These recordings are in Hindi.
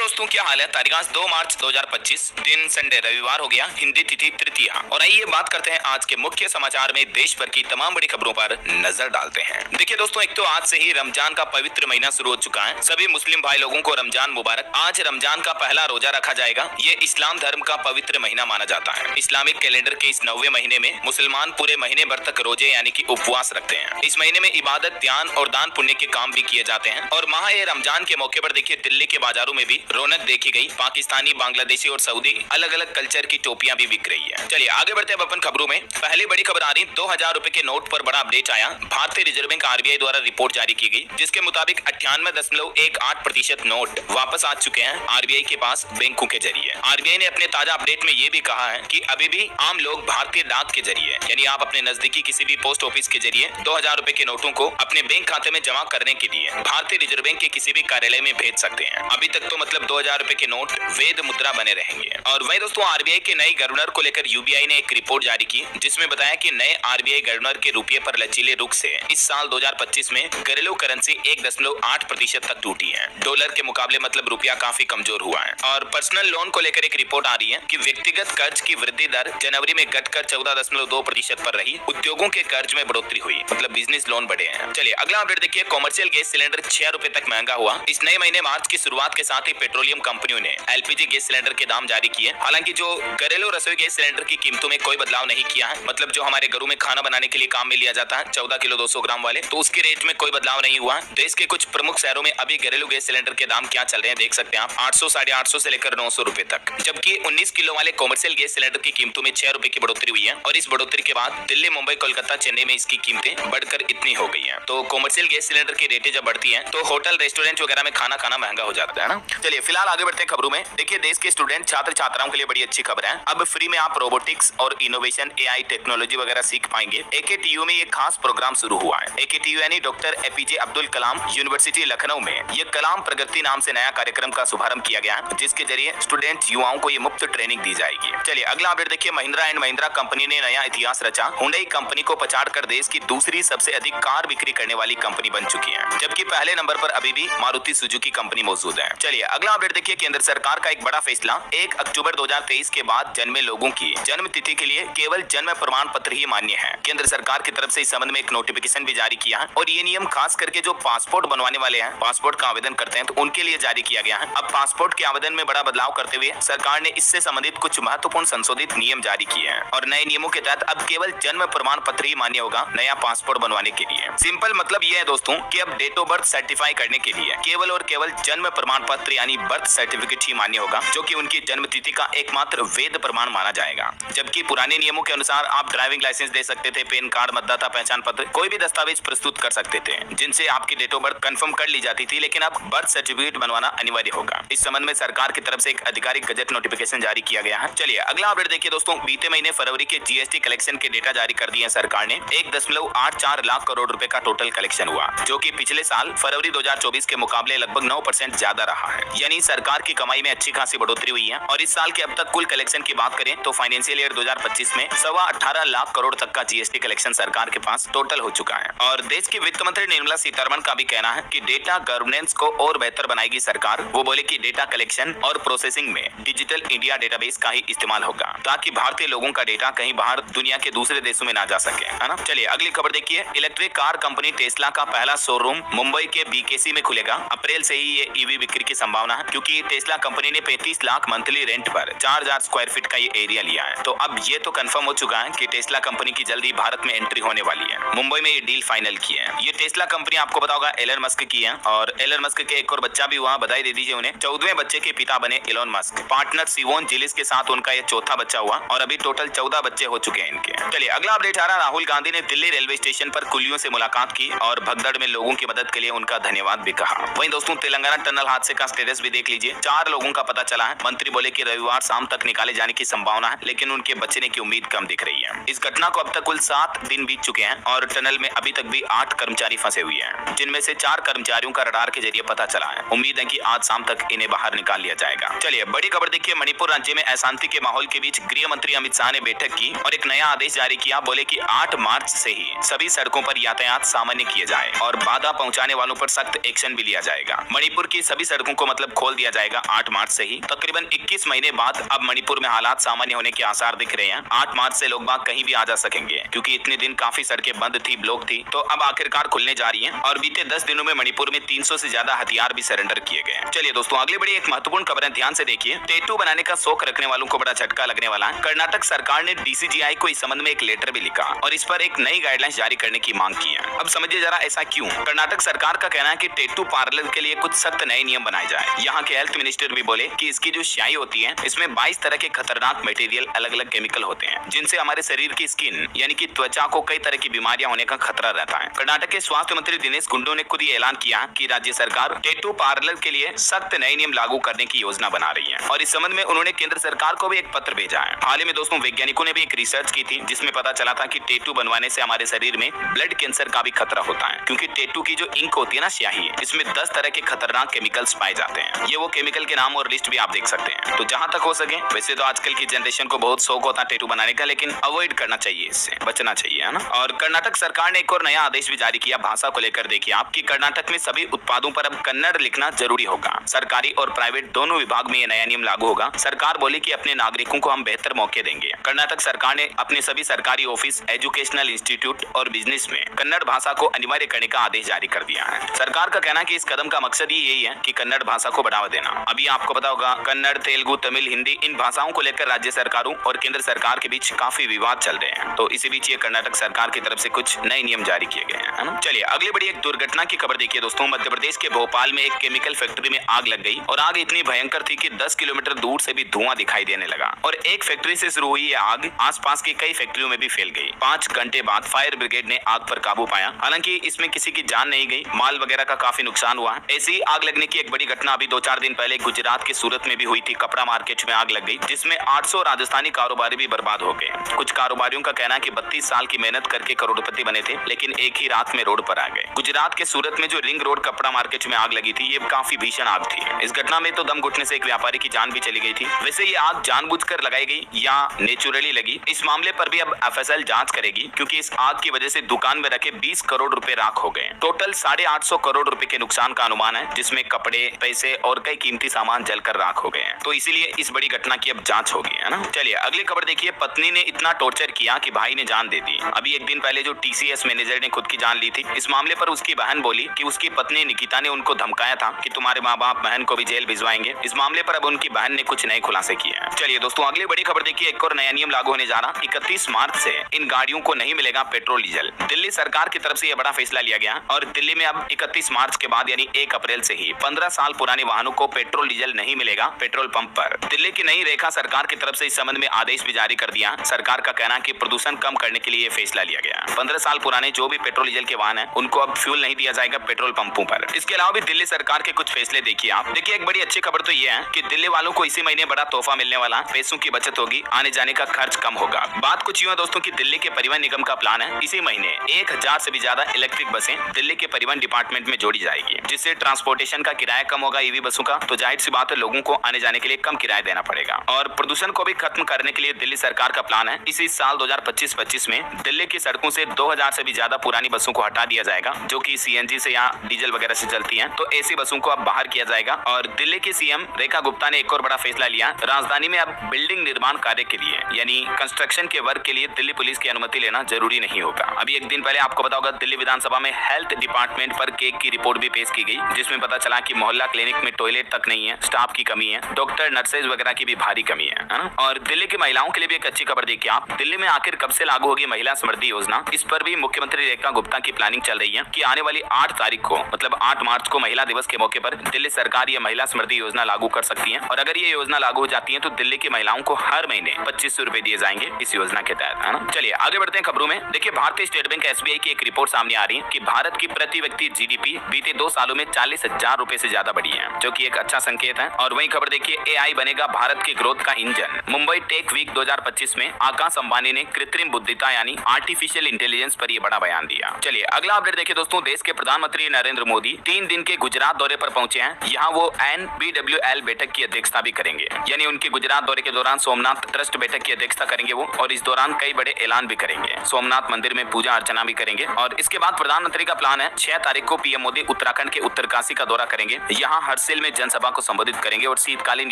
दोस्तों, क्या हाल है। तारीख 2 मार्च 2025, दिन संडे रविवार हो गया, हिंदी तिथि तृतीया। और आइए बात करते हैं आज के मुख्य समाचार में देश भर की तमाम बड़ी खबरों पर नजर डालते हैं। देखिए दोस्तों, एक तो आज से ही रमजान का पवित्र महीना शुरू हो चुका है। सभी मुस्लिम भाई लोगों को रमजान मुबारक। आज रमजान का पहला रोजा रखा जाएगा। ये इस्लाम धर्म का पवित्र महीना माना जाता है। इस्लामिक कैलेंडर के इस 9वें महीने में मुसलमान पूरे महीने भर तक रोजे यानी कि उपवास रखते हैं। इस महीने में इबादत, ध्यान और दान पुण्य के काम भी किए जाते हैं। और माह रमजान के मौके पर देखिए दिल्ली के बाजारों में भी रौनक देखी गई। पाकिस्तानी, बांग्लादेशी और सऊदी अलग अलग कल्चर की टोपियां भी बिक रही है। चलिए आगे बढ़ते हैं अपन खबरों में। पहली बड़ी खबर आ रही 2000 रुपए के नोट पर बड़ा अपडेट आया। भारतीय रिजर्व बैंक आरबीआई द्वारा रिपोर्ट जारी की गई, जिसके मुताबिक 98.18% नोट वापस आ चुके हैं आरबीआई के पास बैंकों के जरिए। आरबीआई ने अपने ताजा अपडेट में ये भी कहा है कि अभी भी आम लोग भारतीय डाक के जरिए यानी आप अपने नजदीकी किसी भी पोस्ट ऑफिस के जरिए 2000 रुपए के नोटों को अपने बैंक खाते में जमा करने के लिए भारतीय रिजर्व बैंक के किसी भी कार्यालय में भेज सकते हैं। अभी तक तो मतलब 2000 रुपए के नोट वैध मुद्रा बने रहेंगे। और वहीं दोस्तों, आरबीआई के नए गवर्नर को लेकर यूबीआई ने एक रिपोर्ट जारी की, जिसमें बताया कि नए आरबीआई गवर्नर के रुपये पर लचीले रुख से इस साल 2025 में घरेलू करेंसी 1.8% तक टूटी है। डॉलर के मुकाबले मतलब रुपया काफी कमजोर हुआ है। और पर्सनल लोन को लेकर एक रिपोर्ट आ रही है कि व्यक्तिगत कर्ज की वृद्धि दर जनवरी में घटकर 14.2% पर रही। उद्योगों के कर्ज में बढ़ोतरी हुई, मतलब बिजनेस लोन बढ़े हैं। चलिए अगला अपडेट देखिए। कॉमर्शियल गैस सिलेंडर 6 रुपए तक महंगा हुआ। इस नए महीने मार्च की शुरुआत के साथ ही पेट्रोलियम कंपनियों ने एलपीजी गैस सिलेंडर के दाम जारी किए। हालांकि जो घरेलू रसोई गैस सिलेंडर की कीमतों में कोई बदलाव नहीं किया है। मतलब जो हमारे घरों में खाना बनाने के लिए काम में लिया जाता है 14 किलो 200 ग्राम वाले, तो उसके रेट में कोई बदलाव नहीं हुआ। देश के कुछ प्रमुख शहरों में अभी घरेलू गैस सिलेंडर के दाम क्या चल रहे हैं देख सकते हैं आप, 800, 850 से लेकर 900 रुपए तक। जबकि 19 किलो वाले कॉमर्शियल गैस सिलेंडर की कीमतों में 6 रुपए की बढ़ोतरी हुई है। और इस बढ़ोतरी के बाद दिल्ली, मुंबई, कोलकाता, चेन्नई में इसकी कीमतें बढ़कर इतनी हो गई है। तो कॉमर्शियल गैस सिलेंडर की रेटें जब बढ़ती है तो होटल, रेस्टोरेंट वगैरह में खाना खाना महंगा हो जाता है ना। चलिए फिलहाल आगे बढ़ते हैं खबरों में। देखिए देश के स्टूडेंट, छात्र छात्राओं के लिए बड़ी अच्छी खबर है। अब फ्री में आप रोबोटिक्स और इनोवेशन, एआई टेक्नोलॉजी वगैरह सीख पाएंगे। एकेटीयू में ये खास प्रोग्राम शुरू हुआ है। एकेटीयू यानी doctor APJ Abdul Kalam university Lucknow में ये कलाम प्रगति नाम से नया कार्यक्रम का शुभारंभ किया गया है, जिसके जरिए स्टूडेंट युवाओं को ये मुफ्त ट्रेनिंग दी जाएगी। चलिए अगला अपडेट देखिए। महिंद्रा एंड महिंद्रा कंपनी ने नया इतिहास रचा। हुंडई कंपनी को पछाड़कर देश की दूसरी सबसे अधिक कार बिक्री करने वाली कंपनी बन चुकी है, जबकि पहले नंबर पर अभी भी मारुति सुजुकी कंपनी मौजूद है। चलिए अगला अपडेट देखिए। केंद्र सरकार का एक बड़ा फैसला। 1 अक्टूबर 2023 के बाद जन्मे लोगों की जन्म तिथि के लिए केवल जन्म प्रमाण पत्र ही मान्य है। केंद्र सरकार की तरफ से इस संबंध में एक नोटिफिकेशन भी जारी किया है। और ये नियम खास करके जो पासपोर्ट बनवाने वाले हैं, पासपोर्ट का आवेदन करते हैं, तो उनके लिए जारी किया गया है। अब पासपोर्ट के आवेदन में बड़ा बदलाव करते हुए सरकार ने इससे संबंधित कुछ महत्वपूर्ण संशोधित नियम जारी किए हैं। और नए नियमों के तहत अब केवल जन्म प्रमाण पत्र ही मान्य होगा नया पासपोर्ट बनवाने के लिए। सिंपल मतलब ये है दोस्तों कि अब डेट ऑफ बर्थ सर्टिफाई करने के लिए केवल और केवल जन्म प्रमाण पत्र यानी बर्थ सर्टिफिकेट ही मान्य होगा, जो कि उनकी जन्म तिथि का एकमात्र वैध प्रमाण माना जाएगा। जबकि पुराने नियमों के अनुसार आप ड्राइविंग लाइसेंस दे सकते थे, पैन कार्ड, मतदाता पहचान पत्र, कोई भी दस्तावेज प्रस्तुत कर सकते थे जिनसे आपकी डेट ऑफ बर्थ कंफर्म कर ली जाती थी, लेकिन अब बर्थ सर्टिफिकेट बनवाना अनिवार्य होगा। इस संबंध में सरकार की तरफ से एक आधिकारिक गजट नोटिफिकेशन जारी किया गया है। चलिए अगला अपडेट देखिए दोस्तों। बीते महीने फरवरी के जीएसटी कलेक्शन के डेटा जारी कर दिए सरकार ने। 1.84 लाख करोड़ रुपए का टोटल कलेक्शन हुआ, जो कि पिछले साल फरवरी 2024 के मुकाबले लगभग 9% ज्यादा रहा है। यानी सरकार की कमाई में अच्छी खासी बढ़ोतरी हुई है। और इस साल के अब तक कुल कलेक्शन की बात करें तो फाइनेंशियल ईयर 2025 में 18.25 लाख करोड़ तक का जीएसटी कलेक्शन सरकार के पास टोटल हो चुका है। और देश की वित्त मंत्री निर्मला सीतारमण का भी कहना है कि डेटा गवर्नेंस को और बेहतर बनाएगी सरकार। वो बोले कि डेटा कलेक्शन और प्रोसेसिंग में डिजिटल इंडिया डेटाबेस का ही इस्तेमाल होगा, ताकि भारतीय लोगों का डेटा कहीं बाहर दुनिया के दूसरे देशों में ना जा सके, है ना। चलिए अगली खबर देखिए। इलेक्ट्रिक कार कंपनी टेस्ला का पहला शोरूम मुंबई के बीकेसी में खुलेगा। अप्रैल से ही ये ईवी बिक्री की संभावना है, क्योंकि टेस्ला कंपनी ने 35 लाख मंथली रेंट पर 4000 स्क्वायर फीट का ये एरिया लिया है। तो अब ये तो कंफर्म हो चुका है कि टेस्ला कंपनी की जल्दी भारत में एंट्री होने वाली है। मुंबई में ये डील फाइनल की है। ये टेस्ला कंपनी आपको पता होगा एलन मस्क की है। और एलन मस्क के एक और बच्चा भी हुआ, बधाई दे दीजिए उन्हें। 14वें बच्चे के पिता बने एलन मस्क। पार्टनर सिवोन जिलिस के साथ उनका ये चौथा बच्चा हुआ और अभी टोटल 14 बच्चे हो चुके हैं इनके। चलिए अगला अपडेट आ रहा। राहुल गांधी ने दिल्ली रेलवे स्टेशन पर कुलियों से मुलाकात की और भगदड़ में लोगों की मदद के लिए उनका धन्यवाद भी कहा। वहीं दोस्तों, तेलंगाना टनल हादसे का स्टेटस भी देख लीजिए। 4 लोगों का पता चला है। मंत्री बोले कि रविवार शाम तक निकाले जाने की संभावना है, लेकिन उनके बचने की उम्मीद कम दिख रही है। इस घटना को अब तक कुल 7 दिन बीत चुके हैं और टनल में अभी तक भी 8 कर्मचारी फंसे हुए हैं, जिनमें से 4 कर्मचारियों का रडार के जरिए पता चला है। उम्मीद है कि आज शाम तक इन्हें बाहर निकाल लिया जाएगा। चलिए बड़ी खबर देखिए। मणिपुर राज्य में अशांति के माहौल के बीच गृह मंत्री अमित शाह ने बैठक की और एक नया आदेश जारी किया। बोले कि 8 मार्च से ही सभी सड़कों पर यातायात सामान्य किए जाए और बाधा पहुंचाने वालों पर सख्त एक्शन भी लिया जाएगा। मणिपुर की सभी सड़कों को मतलब जब खोल दिया जाएगा 8 मार्च से ही, तकरीबन 21 महीने बाद अब मणिपुर में हालात सामान्य होने के आसार दिख रहे हैं। 8 मार्च से लोग बाग कहीं भी आ जा सकेंगे, क्योंकि इतने दिन काफी सड़कें बंद थी, ब्लॉक थी, तो अब आखिरकार खुलने जा रही हैं। और बीते 10 दिनों में मणिपुर में 300 से ज्यादा हथियार भी सरेंडर किए गए। चलिए दोस्तों, अगली बड़ी एक महत्वपूर्ण खबर है, ध्यान से देखिए। टैटू बनाने का शौक रखने वालों को बड़ा झटका लगने वाला है। कर्नाटक सरकार ने DCGI को इस संबंध में एक लेटर भी लिखा और इस पर एक नई गाइडलाइंस जारी करने की मांग की है। अब समझिए जरा ऐसा क्यों। कर्नाटक सरकार का कहना है कि टैटू पार्लर के लिए कुछ सख्त नए नियम बनाए जाए। यहाँ के हेल्थ मिनिस्टर भी बोले कि इसकी जो स्याही होती है, इसमें 22 तरह के खतरनाक मटेरियल, अलग अलग केमिकल होते हैं, जिनसे हमारे शरीर की स्किन यानी कि त्वचा को कई तरह की बीमारियां होने का खतरा रहता है। कर्नाटक के स्वास्थ्य मंत्री दिनेश गुंडू ने खुद ये ऐलान किया कि राज्य सरकार टैटू पार्लर के लिए सख्त नए नियम लागू करने की योजना बना रही है और इस संबंध में उन्होंने केंद्र सरकार को भी एक पत्र भेजा है। हाल ही में दोस्तों, वैज्ञानिकों ने भी एक रिसर्च की थी, जिसमें पता चला था कि टैटू बनवाने से हमारे शरीर में ब्लड कैंसर का भी खतरा होता है, क्योंकि टैटू की जो इंक होती है ना, स्याही, इसमें 10 तरह के खतरनाक केमिकल्स पाए जाते हैं। ये वो केमिकल के नाम और लिस्ट भी आप देख सकते हैं। तो जहां तक हो सके, वैसे तो आजकल की जनरेशन को बहुत शौक होता है टैटू बनाने का, लेकिन अवॉइड करना चाहिए, इससे बचना चाहिए, है ना। और कर्नाटक सरकार ने एक और नया आदेश भी जारी किया भाषा को लेकर। देखिए आप कि कर्नाटक में सभी उत्पादों पर अब कन्नड़ लिखना जरूरी होगा। सरकारी और प्राइवेट दोनों विभाग में ये नया नियम लागू होगा। सरकार बोली कि अपने नागरिकों को हम बेहतर मौके देंगे। कर्नाटक सरकार ने अपने सभी सरकारी ऑफिस, एजुकेशनल इंस्टीट्यूट और बिजनेस में कन्नड़ भाषा को अनिवार्य करने का आदेश जारी कर दिया है। सरकार का कहना है कि इस कदम का मकसद ही यही है कि कन्नड़ भाषा को बढ़ावा देना। अभी आपको पता होगा, कन्नड़, तेलुगु, तमिल, हिंदी, इन भाषाओं को लेकर राज्य सरकारों और केंद्र सरकार के बीच काफी विवाद चल रहे हैं। तो इसी बीच ये कर्नाटक सरकार की तरफ से कुछ नए नियम जारी किए गए हैं, है ना। चलिए अगली बड़ी एक दुर्घटना की खबर देखिए दोस्तों। मध्य प्रदेश के भोपाल में एक केमिकल फैक्ट्री में आग लग गई और आग इतनी भयंकर थी कि 10 किलोमीटर दूर से भी धुआं दिखाई देने लगा और एक फैक्ट्री से शुरू हुई ये आग आसपास की कई फैक्ट्रियों में भी फैल गई। 5 घंटे बाद फायर ब्रिगेड ने आग पर काबू पाया। हालांकि इसमें किसी की जान नहीं गई, माल वगैरह का काफी नुकसान हुआ। ऐसी आग लगने की एक बड़ी घटना अभी 2-4 दिन पहले गुजरात के सूरत में भी हुई थी। कपड़ा मार्केट में आग लग गई, जिसमें 800 राजस्थानी कारोबारी भी बर्बाद हो गए। कुछ कारोबारियों का कहना है कि 32 साल की मेहनत करके करोड़पति बने थे, लेकिन एक ही रात में रोड पर आ गए। गुजरात के सूरत में जो रिंग रोड कपड़ा मार्केट में आग लगी थी, ये काफी भीषण आग थी। इस घटना में तो दम घुटने से एक व्यापारी की जान भी चली गई थी। वैसे ये आग जानबूझकर लगाई गई या नेचुरली लगी, इस मामले पर भी अब FSL जांच करेगी, क्योंकि इस आग की वजह से दुकान में रखे 20 करोड़ रुपए राख हो गए। टोटल 850 करोड़ रुपए के नुकसान का अनुमान है, जिसमें कपड़े, पैसे और कई कीमती सामान जलकर राख हो गए हैं। तो इसीलिए इस बड़ी घटना की अब जांच होगी, है ना। चलिए अगली खबर देखिए। पत्नी ने इतना टॉर्चर किया कि भाई ने जान दे दी। अभी एक दिन पहले जो TCS मैनेजर ने खुद की जान ली थी। इस मामले पर उसकी बहन बोली कि उसकी पत्नी निकिता ने उनको धमकाया था कि तुम्हारे माँ बाप बहन को भी जेल भिजवाएंगे। इस मामले पर अब उनकी बहन ने कुछ नए खुलासे किए हैं। चलिए दोस्तों अगली बड़ी खबर देखिए। एक और नया नियम लागू होने जा रहा। 31 मार्च से इन गाड़ियों को नहीं मिलेगा पेट्रोल डीजल। दिल्ली सरकार की तरफ से यह बड़ा फैसला लिया गया और दिल्ली में अब 31 मार्च के बाद यानी 1 अप्रैल से ही 15 साल पुराने वाहनों को पेट्रोल डीजल नहीं मिलेगा पेट्रोल पंप पर। दिल्ली की नई रेखा सरकार की तरफ से इस संबंध में आदेश भी जारी कर दिया। सरकार का कहना है कि प्रदूषण कम करने के लिए यह फैसला लिया गया। 15 साल पुराने जो भी पेट्रोल डीजल के वाहन है, उनको अब फ्यूल नहीं दिया जाएगा पेट्रोल पंपों पर। इसके अलावा भी दिल्ली सरकार के कुछ फैसले देखिए आप। देखिए एक बड़ी अच्छी खबर तो ये है कि दिल्ली वालों को इसी महीने बड़ा तोहफा मिलने वाला, पैसों की बचत होगी, आने जाने का खर्च कम होगा। बात कुछ यूं है दोस्तों कि दिल्ली के परिवहन निगम का प्लान है इसी महीने 1000 से भी ज्यादा इलेक्ट्रिक बसें दिल्ली के परिवहन डिपार्टमेंट में जोड़ी जाएगी, जिससे ट्रांसपोर्टेशन का किराया कम होगा ईवी बसों का। तो जाहिर सी बात है लोगों को आने जाने के लिए कम किराया देना पड़ेगा। और प्रदूषण को भी खत्म करने के लिए दिल्ली सरकार का प्लान है इसी साल 2025-25 में दिल्ली की सड़कों से 2000 से भी ज्यादा पुरानी बसों को हटा दिया जाएगा, जो कि CNG से या डीजल वगैरह से चलती हैं। तो ऐसी बसों को अब बाहर किया जाएगा। और दिल्ली की CM रेखा गुप्ता ने एक और बड़ा फैसला लिया। राजधानी में अब बिल्डिंग निर्माण कार्य के लिए यानी कंस्ट्रक्शन के वर्क के लिए दिल्ली पुलिस की अनुमति लेना जरूरी नहीं होगा। अभी एक दिन पहले आपको पता होगा दिल्ली विधानसभा में हेल्थ डिपार्टमेंट पर केक की रिपोर्ट भी पेश की गई, जिसमें पता चला कि मोहल्ला क्लिनिक में टॉयलेट तक नहीं है, स्टाफ की कमी है, डॉक्टर, नर्सेज वगैरह की भी भारी कमी है ना। और दिल्ली की महिलाओं के लिए भी एक अच्छी खबर देखिए आप। दिल्ली में आखिर कब से लागू होगी महिला समृद्धि योजना, इस पर भी मुख्यमंत्री रेखा गुप्ता की प्लानिंग चल रही है कि आने वाली 8 तारीख को मतलब 8 मार्च को महिला दिवस के मौके पर दिल्ली सरकार ये महिला समृद्धि योजना लागू कर सकती है। और अगर ये योजना लागू हो जाती है तो दिल्ली की महिलाओं को हर महीने 2500 रुपए दिए जाएंगे इस योजना के तहत, है ना। चलिए आगे बढ़ते हैं खबरों में। देखिए भारतीय स्टेट बैंक SBI की एक रिपोर्ट सामने आ रही है कि भारत की प्रति व्यक्ति GDP बीते 2 सालों में 40,000 रुपए से ज्यादा बढ़ी है, जो कि एक अच्छा संकेत है। और वही खबर देखिए AI बनेगा भारत के ग्रोथ का इंजन। मुंबई टेक वीक 2025 में आकाश अंबानी ने कृत्रिम बुद्धिमत्ता यानी आर्टिफिशियल इंटेलिजेंस पर ये बड़ा बयान दिया। चलिए अगला अपडेट देखिए दोस्तों, देश के प्रधानमंत्री नरेंद्र मोदी 3 दिन के गुजरात दौरे पर पहुंचे हैं। यहाँ वो NBWL बैठक की अध्यक्षता भी करेंगे, यानी उनके गुजरात दौरे के दौरान सोमनाथ ट्रस्ट बैठक की अध्यक्षता करेंगे वो, और इस दौरान कई बड़े ऐलान भी करेंगे। सोमनाथ मंदिर में पूजा अर्चना भी करेंगे और इसके बाद प्रधानमंत्री का प्लान है 6 तारीख को पीएम मोदी उत्तराखंड के उत्तरकाशी का दौरा करेंगे। यहाँ हरसिल में जनसभा को संबोधित करेंगे और शीतकालीन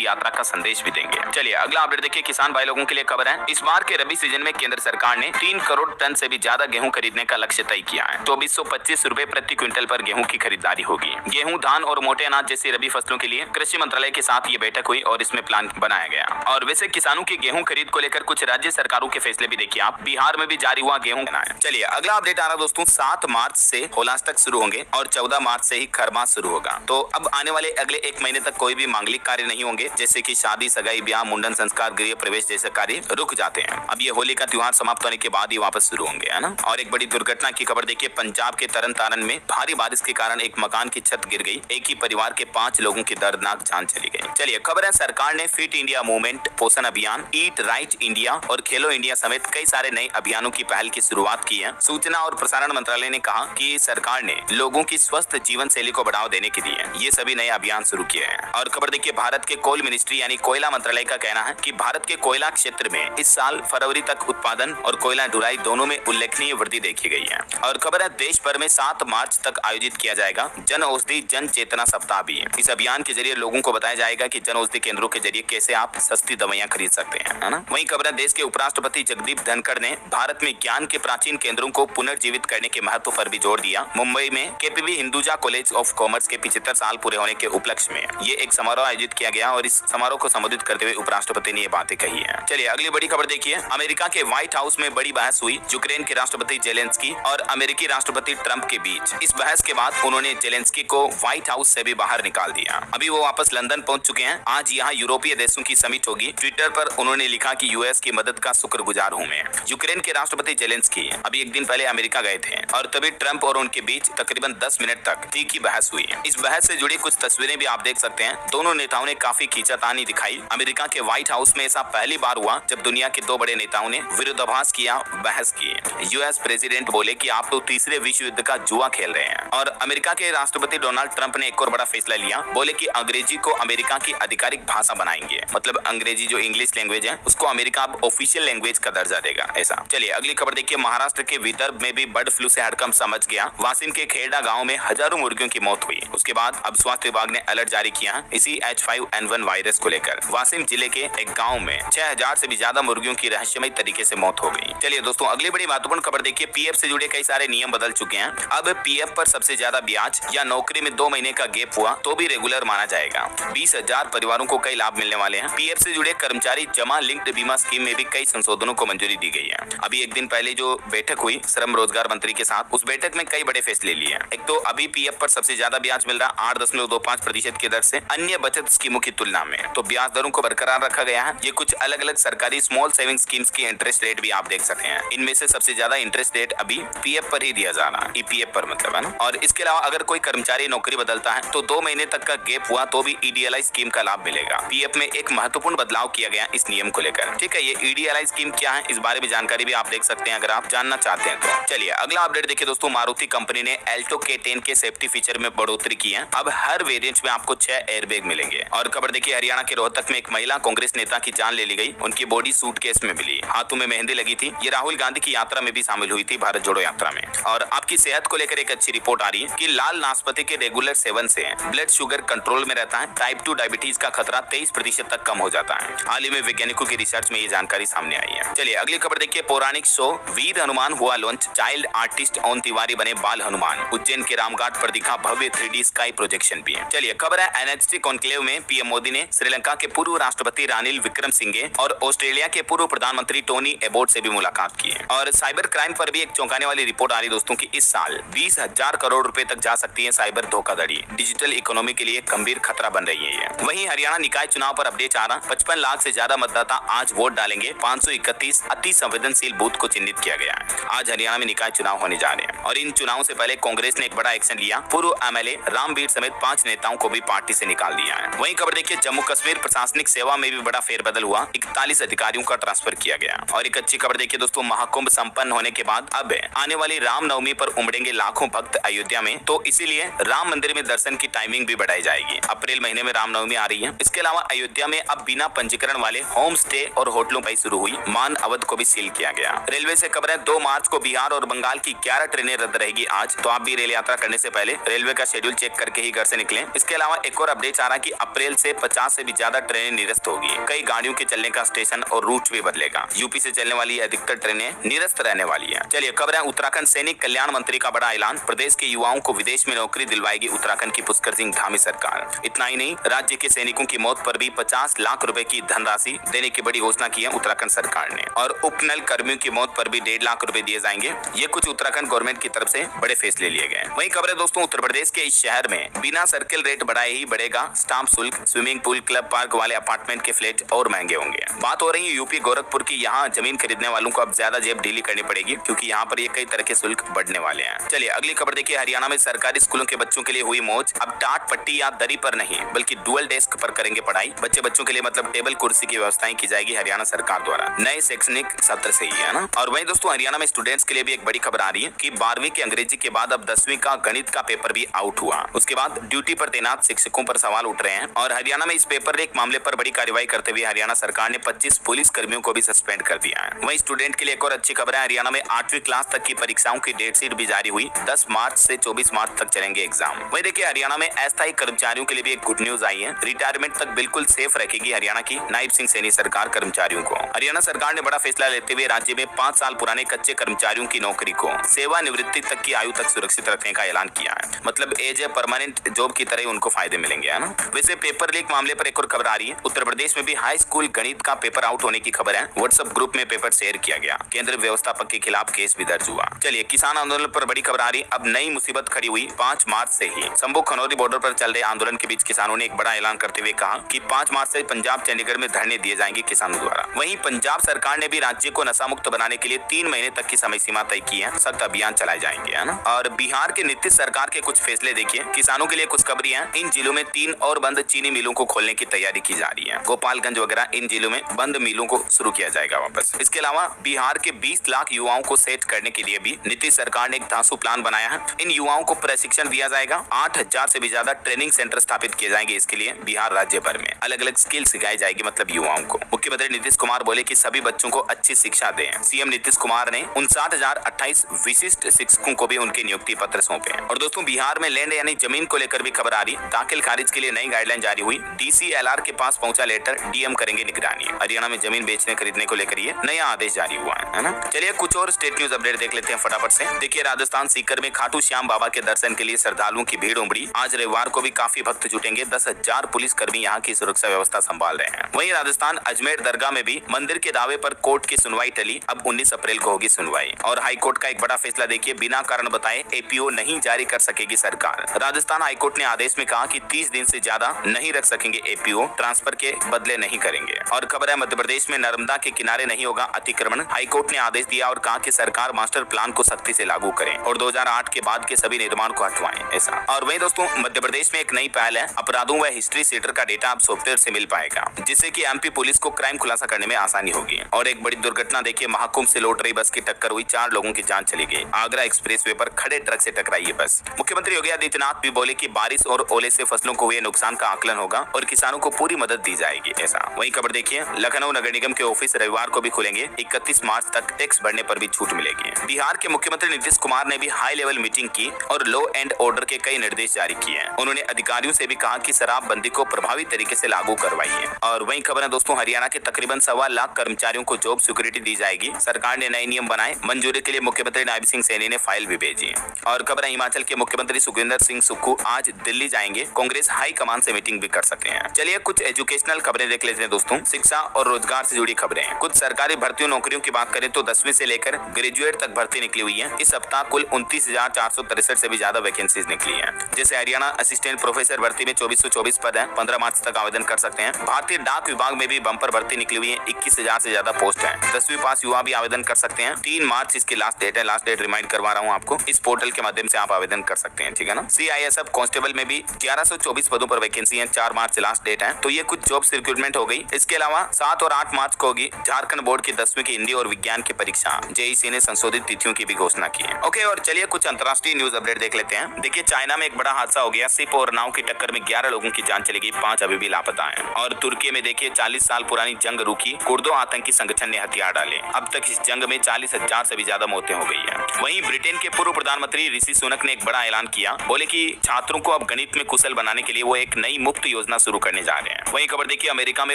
यात्रा का संदेश भी देंगे। चलिए अगला अपडेट देखिए, किसान भाई लोगों के लिए खबर है। इस बार के रबी सीजन में केंद्र सरकार ने 3 करोड़ टन से भी ज्यादा गेहूं खरीदने का लक्ष्य तय किया है। 2425 रुपए प्रति क्विंटल पर गेहूं की खरीदारी होगी। गेहूं, धान और मोटे अनाज जैसी रबी फसलों के लिए कृषि मंत्रालय के साथ ये बैठक हुई और इसमें प्लान बनाया गया। और वैसे किसानों की गेहूं खरीद को लेकर कुछ राज्य सरकारों के फैसले भी देखिए आप। बिहार में भी जारी हुआ गेहूं। चलिए अगला अपडेट आ रहा दोस्तों, 7 मार्च से होलाष्टक शुरू होंगे और 14 मार्च से ही खरमास शुरू होगा। तो अब आने वाले अगले 1 महीने तक कोई भी मांगलिक कार्य नहीं होंगे, जैसे कि शादी, सगाई, ब्याह, मुंडन, संस्कार, गृह प्रवेश जैसे कार्य रुक जाते हैं। अब ये होली का त्योहार समाप्त होने के बाद ही वापस शुरू होंगे, है ना। और एक बड़ी दुर्घटना की खबर देखिए, पंजाब के तरन तारण में भारी बारिश के कारण एक मकान की छत गिर गई। एक ही परिवार के 5 लोगों की दर्दनाक जान चली गई। चलिए खबर है, सरकार ने फिट इंडिया मूवमेंट, पोषण अभियान, ईट राइट इंडिया और खेलो इंडिया समेत कई सारे नए अभियानों की पहल की शुरुआत की है। सूचना और प्रसारण मंत्रालय ने कहा कि सरकार ने लोगों की स्वस्थ जीवन शैली को बढ़ावा देने के लिए ये सभी नए अभियान शुरू किए हैं। और खबर देखिए, भारत के कोल मिनिस्ट्री यानी कोयला मंत्रालय का कहना है कि भारत के कोयला क्षेत्र में इस साल फरवरी तक उत्पादन और कोयला ढुलाई दोनों में उल्लेखनीय वृद्धि देखी गई है। और खबर है, देश भर में 7 मार्च तक आयोजित किया जाएगा जन औषधि जन चेतना सप्ताह भी। इस अभियान के जरिए लोगों को बताया जाएगा कि जन औषधि केंद्रों के जरिए कैसे आप सस्ती दवाइयां खरीद सकते हैं, है ना। वहीं खबर है, देश के उपराष्ट्रपति जगदीप धनखड़ ने भारत में ज्ञान के प्राचीन केंद्रों को पुनर्जीवित करने के महत्व पर भी जोर दिया। मुंबई में केपीवी हिंदुजा कॉलेज ऑफ कॉमर्स के 75 साल पूरे होने के उपलक्ष्य में ये एक समारोह आयोजित किया गया और इस समारोह को संबोधित करते हुए उपराष्ट्रपति ने ये बातें कही है। चलिए अगली बड़ी खबर देखिए, अमेरिका के व्हाइट हाउस में बड़ी बहस हुई यूक्रेन के राष्ट्रपति जेलेंस्की और अमेरिकी राष्ट्रपति ट्रंप के बीच। इस बहस के बाद उन्होंने जेलेंस्की को व्हाइट हाउस से भी बाहर निकाल दिया। अभी वो वापस लंदन पहुंच चुके हैं। आज यहाँ यूरोपीय देशों की समिट होगी। ट्विटर पर उन्होंने लिखा कि यूएस की मदद का शुक्रगुजार हूं मैं। यूक्रेन के राष्ट्रपति जेलेंस्की अभी एक दिन पहले अमेरिका गए थे और तभी ट्रंप और उनके बीच तकरीबन 10 मिनट तक तीखी बहस हुई। इस बहस से जुड़ी कुछ तस्वीरें भी आप देख सकते हैं। दोनों नेताओं ने काफी खींचातानी दिखाई। अमेरिका के व्हाइट हाउस में ऐसा पहली बार हुआ जब दुनिया के 2 बड़े नेताओं ने विरोधाभास किया, बहस की। यूएस प्रेसिडेंट बोले कि आप तो तीसरे विश्व युद्ध का जुआ खेल रहे हैं। और अमेरिका के राष्ट्रपति डोनाल्ड ट्रंप ने एक और बड़ा फैसला लिया, बोले कि अंग्रेजी को अमेरिका की आधिकारिक भाषा बनाएंगे। मतलब अंग्रेजी जो इंग्लिश लैंग्वेज है उसको अमेरिका अब ऑफिशियल लैंग्वेज का दर्जा देगा, ऐसा। चलिए अगली खबर देखिए, महाराष्ट्र के विदर्भ में भी बर्ड फ्लू से हड़कंप समझ गया। वासिम के खेड़ा गांव में हजारों मुर्गियों की मौत हुई। उसके बाद अब स्वास्थ्य विभाग ने अलर्ट जारी किया इसी H5N1 वायरस को लेकर। वासिम जिले के एक गांव में 6000 से भी ज्यादा मुर्गियों की रहस्यमय तरीके से मौत हो गई। चलिए दोस्तों अगली बड़ी महत्वपूर्ण खबर देखिए, पीएफ से जुड़े कई सारे नियम बदल चुके हैं। अब पीएफ पर सबसे ज्यादा ब्याज या नौकरी में 2 महीने का गैप हुआ तो भी रेगुलर माना जाएगा। 20,000 परिवारों को कई लाभ मिलने वाले हैं। पीएफ से जुड़े कर्मचारी जमा लिंक्ड बीमा स्कीम में भी कई संशोधनों को मंजूरी दी गई है। अभी एक दिन पहले जो बैठक हुई श्रम रोजगार मंत्री के साथ, उस बैठक में कई बड़े फैसले लिए। एक तो अभी पीएफ पर सबसे ज्यादा ब्याज मिल रहा 8.25% की दर से अन्य बचत स्कीमों की तुलना में। तो ब्याज दरों को बरकरार रखा गया है। ये कुछ अलग अलग सरकारी स्मॉल सेविंग स्कीम्स की इंटरेस्ट रेट भी आप देख सकते हैं। इनमें से सबसे ज्यादा इंटरेस्ट रेट अभी पीएफ पर ही दिया जा रहा है, ईपीएफ पर मतलब, है ना। और इसके अलावा अगर कोई कर्मचारी नौकरी बदलता है तो 2 महीने तक का गैप हुआ तो भी ईडीएलआई स्कीम का लाभ मिलेगा। पीएफ में एक महत्वपूर्ण बदलाव किया गया इस नियम को लेकर, ठीक है। ये ईडीएलआई स्कीम क्या है, इस बारे में जानकारी भी आप देख सकते हैं अगर आप जानना चाहते हैं तो। चलिए अगला अपडेट देखिए दोस्तों, मारुति कंपनी ने एल्टो K10 के सेफ्टी फीचर में बढ़ोतरी की है। अब हर वेरिएंट में आपको 6 एयरबैग मिलेंगे। और खबर देखिए, हरियाणा के रोहतक में एक महिला कांग्रेस नेता की जान ले ली गई। उनकी बॉडी सूटकेस में मिली, हाथों में मेहंदी लगी थी। ये राहुल गांधी की यात्रा में भी शामिल हुई थी, भारत जोड़ो यात्रा में। और आपकी सेहत को लेकर एक अच्छी रिपोर्ट आ रही है कि लाल नाशपाती के रेगुलर सेवन से ब्लड शुगर कंट्रोल में रहता है। टाइप 2 डायबिटीज का खतरा 23% तक कम हो जाता है। हाल ही में वैज्ञानिकों की रिसर्च में ये जानकारी सामने आई है। चलिए अगली खबर देखिए, पौराणिक शो वीर हनुमान हुआ launch. Child artist own Tiwari बने बाल हनुमान। उज्जैन के रामघाट पर दिखा भव्य 3D स्काई प्रोजेक्शन भी। चलिए खबर है, NHC कॉन्क्लेव में पीएम मोदी ने श्रीलंका के पूर्व राष्ट्रपति रानिल विक्रमसिंघे और ऑस्ट्रेलिया के पूर्व प्रधानमंत्री टोनी एबोट से भी मुलाकात की। और साइबर क्राइम पर भी एक चौंकाने वाली रिपोर्ट आ रही दोस्तों की इस साल 20,000 करोड़ रुपए तक जा सकती है साइबर धोखाधड़ी। डिजिटल इकोनॉमी के लिए गंभीर खतरा बन रही है ये। वहीं हरियाणा निकाय चुनाव पर अपडेट आ रहा, 55 लाख से ज्यादा मतदाता आज वोट डालेंगे। 531 अति संवेदनशील बूथ को चिन्हित किया गया है। आज हरियाणा में निकाय चुनाव होने जा रहे हैं और इन चुनावों से पहले कांग्रेस ने एक बड़ा एक्शन लिया। पूर्व एमएलए रामवीर समेत 5 नेताओं को भी पार्टी से निकाल दिया है। वहीं खबर देखिए, जम्मू कश्मीर प्रशासनिक सेवा सेवा में भी बड़ा फेरबदल हुआ, 41 अधिकारियों का ट्रांसफर किया गया। और एक अच्छी खबर देखिए दोस्तों, महाकुंभ संपन्न होने के बाद अब आने वाली रामनवमी पर उमड़ेंगे लाखों भक्त अयोध्या में, तो इसीलिए राम मंदिर में दर्शन की टाइमिंग भी बढ़ाई जाएगी। अप्रैल महीने में रामनवमी आ रही है। इसके अलावा अयोध्या में अब बिना पंजीकरण वाले होम स्टे और होटलों पर शुरू हुई मान अवध को भी सील किया गया। रेलवे से खबर है 2 मार्च को बिहार और बंगाल की 11 ट्रेनें रद्द रहेगी आज, तो आप भी रेल यात्रा करने से पहले रेलवे का शेड्यूल चेक करके ही घर से निकलें। इसके अलावा एक और अपडेट आ रहा है कि अप्रैल से 50 से भी ज्यादा ट्रेनें निरस्त होगी। कई गाड़ियों के चलने का स्टेशन और रूट भी बदलेगा। यूपी से चलने वाली अधिकतर ट्रेनें निरस्त रहने वाली है। चलिए खबर है उत्तराखंड सैनिक कल्याण मंत्री का बड़ा ऐलान, प्रदेश के युवाओं को विदेश में नौकरी दिलवाएगी उत्तराखंड की पुष्कर सिंह धामी सरकार। इतना ही नहीं, राज्य के सैनिकों की मौत पर भी 50 लाख रुपए की धनराशि देने की बड़ी घोषणा की है उत्तराखंड सरकार ने, और उपनल कर्मियों की मौत पर भी 1.5 लाख रुपए दिए जाएंगे। ये कुछ उत्तराखंड गवर्नमेंट की तरफ से बड़े फैसले लिए गए। वहीं खबर है दोस्तों, उत्तर प्रदेश के इस शहर में बिना सर्किल रेट बढ़ाए ही बढ़ेगा स्टाम्प शुल्क। स्विमिंग पूल, क्लब, पार्क वाले अपार्टमेंट के फ्लैट और महंगे होंगे। बात हो रही है यूपी गोरखपुर की। यहाँ जमीन खरीदने वालों को अब ज्यादा जेब ढीली करनी पड़ेगी, क्योंकि यहाँ पर ये कई तरह के शुल्क बढ़ने वाले हैं। चलिए अगली खबर देखिए, हरियाणा में सरकारी स्कूलों के बच्चों के लिए हुई मौज। अब टाट पट्टी या दरी पर नहीं बल्कि डुअल डेस्क पर करेंगे पढ़ाई। बच्चों के लिए मतलब टेबल कुर्सी की व्यवस्थाएं की जाएगी हरियाणा सरकार द्वारा, नए शैक्षणिक सत्र से ही, है ना। और वहीं दोस्तों हरियाणा में स्टूडेंट्स के लिए भी एक बड़ी खबर आ रही है कि 12वीं के अंग्रेजी के बाद अब 10वीं का गणित का पेपर भी आउट हुआ। उसके बाद ड्यूटी पर तैनात शिक्षकों पर सवाल उठ रहे हैं, और हरियाणा में इस पेपर लीक मामले पर बड़ी कार्रवाई करते हुए हरियाणा सरकार ने 25 पुलिस कर्मियों को भी सस्पेंड कर दिया है। वहीं स्टूडेंट के लिए एक और अच्छी खबर है, हरियाणा में 8वीं क्लास तक की परीक्षाओं की डेट शीट भी जारी हुई। 10 मार्च से 24 मार्च तक चलेंगे एग्जाम। वहीं देखिए हरियाणा में अस्थायी कर्मचारियों के लिए भी एक गुड न्यूज आई है। रिटायरमेंट तक बिल्कुल सेफ रखेगी हरियाणा की नायब सिंह सैनी सरकार कर्मचारियों को। हरियाणा सरकार ने बड़ा फैसला लेते हुए राज्य में 5 साल पुराने कच्चे कर्मचारियों की नौकरी को सेवानिवृत्ति तक की आयु तक सुरक्षित रखने का ऐलान किया है। मतलब एज ए परमानेंट जॉब की तरह उनको फायदे मिलेंगे, है ना। वैसे पेपर लीक मामले पर एक और खबर आ रही है। उत्तर प्रदेश में भी हाई स्कूल गणित का पेपर आउट होने की खबर है। व्हाट्सएप ग्रुप में पेपर शेयर किया गया, केंद्र व्यवस्थापक के खिलाफ केस भी दर्ज हुआ। चलिए किसान आंदोलन पर बड़ी खबर आ रही है। अब नई मुसीबत खड़ी हुई 5 मार्च से ही। शंभू खनौरी बॉर्डर पर चल रहे आंदोलन के बीच किसानों ने एक बड़ा ऐलान करते हुए कहा कि 5 मार्च से पंजाब चंडीगढ़ में धरने दिए जाएंगे किसानों द्वारा। वहीं पंजाब सरकार ने भी राज्य को नशा मुक्त बनाने के लिए 3 महीने तक की समय सीमा तय की है। सख्त अभियान चलाए जाएंगे, है ना। और बिहार के नीतीश सरकार के कुछ फैसले देखिए। किसानों के लिए खुशखबरी है। इन जिलों में 3 और बंद चीनी मिलों को खोलने की तैयारी की जा रही है। गोपालगंज वगैरह इन जिलों में बंद मिलों को शुरू किया जाएगा वापस। इसके अलावा बिहार के 20 लाख युवाओं को सेट करने के लिए भी नीतीश सरकार ने एक धांसू प्लान बनाया है। इन युवाओं को प्रशिक्षण दिया जाएगा। 8000 से भी ज्यादा ट्रेनिंग सेंटर स्थापित किए जाएंगे। इसके लिए बिहार राज्य भर में अलग अलग स्किल सिखाई जाएगी, मतलब युवाओं को। मुख्यमंत्री नीतीश कुमार बोले कि सभी बच्चों को अच्छी शिक्षा दें। सीएम नीतीश कुमार ने 59,028 विशिष्ट शिक्षकों को भी उनके नियुक्ति पत्र सौंपे। और दोस्तों बिहार में लैंड यानी जमीन को लेकर भी खबर आ रही। दाखिल खारिज के लिए नई गाइडलाइन जारी हुई। DCLR के पास पहुंचा लेटर, डीएम करेंगे निगरानी। हरियाणा में जमीन बेचने खरीदने को लेकर ये नया आदेश जारी हुआ है ना। चलिए कुछ और स्टेट न्यूज अपडेट देख लेते हैं फटाफट से। देखिए राजस्थान सीकर में खाटू श्याम बाबा के दर्शन के लिए श्रद्धालुओं की भीड़ उमड़ी। आज रविवार को भी काफी भक्त जुटेंगे। 10,000 पुलिस कर्मी यहाँ की सुरक्षा व्यवस्था संभाल रहे हैं। वहीं राजस्थान अजमेर दरगाह में भी मंदिर के दावे पर कोर्ट की सुनवाई टली। अब 19 अप्रैल को होगी सुनवाई। और हाईकोर्ट का एक बड़ा फैसला देखिए, बिना कारण बताए APO नहीं जारी कर सकेगी सरकार। राजस्थान हाईकोर्ट ने आदेश में कहा कि 30 दिन से ज्यादा नहीं रख सकेंगे APO, ट्रांसफर के बदले नहीं करेंगे। और खबर है मध्य प्रदेश में नर्मदा के किनारे नहीं होगा अतिक्रमण। हाईकोर्ट ने आदेश दिया और कहा कि सरकार मास्टर प्लान को सख्ती से लागू करें और 2008 के बाद के सभी निर्माण को हटवाएं, ऐसा। और वहीं दोस्तों मध्य प्रदेश में एक नई पहल है। अपराधों व हिस्ट्री सीटर का डेटा अब सॉफ्टवेयर से मिल पाएगा, जिससे कि MP पुलिस को क्राइम खुलासा करने में आसानी होगी। और एक बड़ी दुर्घटना देखिए, महाकुंभ से लौट रही बस की टक्कर हुई। 4 लोगों की जान चली गई। आगरा एक्सप्रेसवे पर खड़े ट्रक से टकराई ये बस। मुख्यमंत्री योगी आदित्यनाथ भी बोले कि बारिश और ओले से फसलों को हुए नुकसान का आकलन होगा और किसानों को पूरी मदद दी जाएगी, ऐसा। वहीं खबर देखिए, लखनऊ नगर निगम के ऑफिस रविवार को भी खुलेंगे। 31 मार्च तक टैक्स भरने पर भी छूट मिलेगी। बिहार के मुख्यमंत्री नीतीश कुमार ने भी हाई लेवल मीटिंग की और लॉ एंड ऑर्डर के कई निर्देश जारी किए हैं। उन्होंने अधिकारियों से भी कहा कि शराबबंदी को प्रभावी तरीके से लागू करवाइए। और वहीं खबर है दोस्तों, हरियाणा के तकरीबन 1.25 लाख कर्मचारियों को जॉब सिक्योरिटी दी जाएगी। सरकार ने नए नियम बनाए। मंजूरी के लिए मुख्यमंत्री नायब सिंह सैनी ने फाइल भी भेजी। और खबर है, हिमाचल के मुख्यमंत्री सुखविंदर सिंह सुक्खू आज दिल्ली जाएंगे। कांग्रेस हाई कमान से मीटिंग भी कर सकते हैं। चलिए कुछ एजुकेशनल खबरें देख लेते हैं दोस्तों। शिक्षा और रोजगार से जुड़ी खबरें। कुछ सरकारी भर्तियों नौकरियों की बात करें तो 10वीं से लेकर ग्रेजुएट तक भर्ती निकली हुई है। इस सप्ताह कुल 29,463 से भी ज्यादा वैकेंसीज निकली है। जैसे हरियाणा असिस्टेंट प्रोफेसर भर्ती में 2424 पद है। 15 मार्च तक आवेदन कर सकते हैं। भारतीय डाक विभाग में भी बम्पर भर्ती निकली हुई है। 21,000 से ज्यादा पोस्ट है। 10वीं पास युवा भी आवेदन कर सकते हैं। 3 मार्च इसकी लास्ट डेट है। लास्ट डेट रिमाइंड करवा रहा हूँ आपको। इस पोर्टल के माध्यम से आप आवेदन कर सकते हैं, ठीक है ना। CISF कांस्टेबल में भी 1124 पदों पर वैकेंसी है। 4 मार्च लास्ट डेट है। तो ये कुछ जॉब जॉब्स रिक्रूटमेंट हो गई। इसके अलावा 7 और 8 मार्च को होगी झारखंड बोर्ड की 10वीं की हिंदी और विज्ञान की परीक्षा। जेईसी ने संशोधित तिथियों की भी घोषणा की है। ओके, और चलिए कुछ अंतर्राष्ट्रीय न्यूज अपडेट देख लेते हैं। देखिए, चाइना में एक बड़ा हादसा हो गया। शिप और नाव की टक्कर में 11 लोगों की जान चली गई, 5 अभी भी लापता हैं। और तुर्की में देखिए 40 साल पुरानी जंग रुकी, कुर्दो आतंकी संगठन ने हथियार डाले। अब तक इस जंग में 40,000 से भी ज्यादा मौतें हो गई है। वहीं ब्रिटेन के पूर्व प्रधानमंत्री ऋषि सुनक ने एक बड़ा ऐलान किया। बोले कि छात्रों को अब गणित में कुशल बनाने के लिए वो एक नई मुफ्त योजना शुरू करने जा रहे हैं। वहीं खबर देखिए, अमेरिका में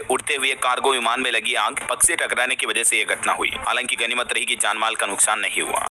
उड़ते हुए कार्गो विमान में लगी आग, पग से टकराने की वजह से यह घटना हुई। हालांकि गनीमत रही कि जानमाल का नुकसान नहीं हुआ।